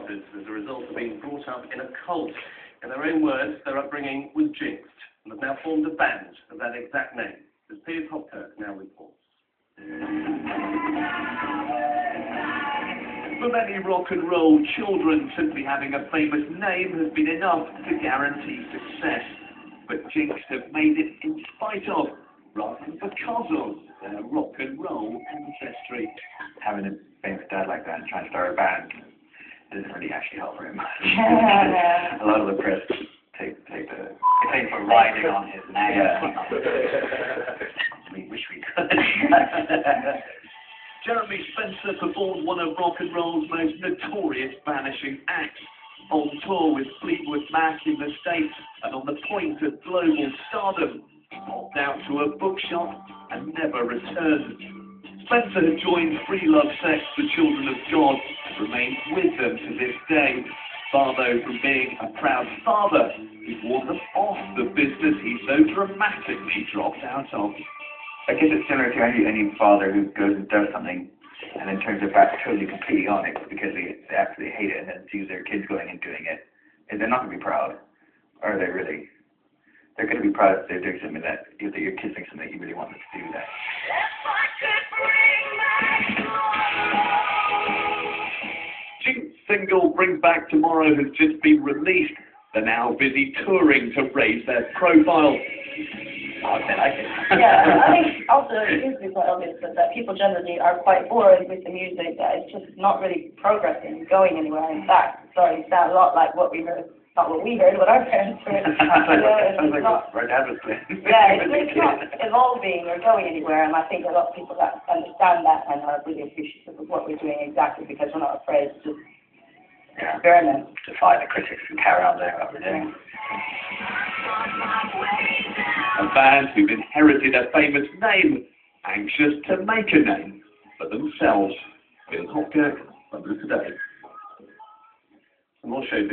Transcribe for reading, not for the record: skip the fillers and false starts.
martyrs as a result of being brought up in a cult. In their own words, their upbringing was JYNXT, and have now formed a band of that exact name, as Piers Hopkirk now reports. For many rock and roll children, simply having a famous name has been enough to guarantee success. But JYNXT have made it in spite of, rather than because of, their rock and roll ancestry. Having a famous dad like that and trying to start a band doesn't really actually help very much. A lot of the press take for riding on his name. Yeah. We wish we could. Jeremy Spencer performed one of rock and roll's most notorious vanishing acts, on tour with Fleetwood Mac in the States and on the point of global stardom. Popped out to a bookshop and never returned. Spencer had joined Free Love Sex, the Children of God, and remains with them to this day. Far though from being a proud father, he warned them off the business he so dramatically dropped out of. I guess it's similar to any father who goes and does something and then turns their back totally completely on it because they absolutely hate it and then sees their kids going and doing it. And they're not going to be proud. Or are they really? They're going to be proud if they're doing something that your kids think something that you really want them to do that. JYNXT's single Bring Back Tomorrow has just been released. They're now busy touring to raise their profile. Yeah, I think also it seems to be quite obvious that people generally are quite bored with the music, that it's just not really progressing, going anywhere. In fact, sorry, it sounds a lot like what we heard, not what we heard, what our parents heard. It's not evolving or going anywhere, and I think a lot of people that understand that and are really appreciative of what we're doing exactly because we're not afraid to just experiment. Defy the critics and carry on doing what we're doing. A band who've inherited a famous name, anxious to make a name for themselves. Piers Hopkirk, London Today. Some more showbiz.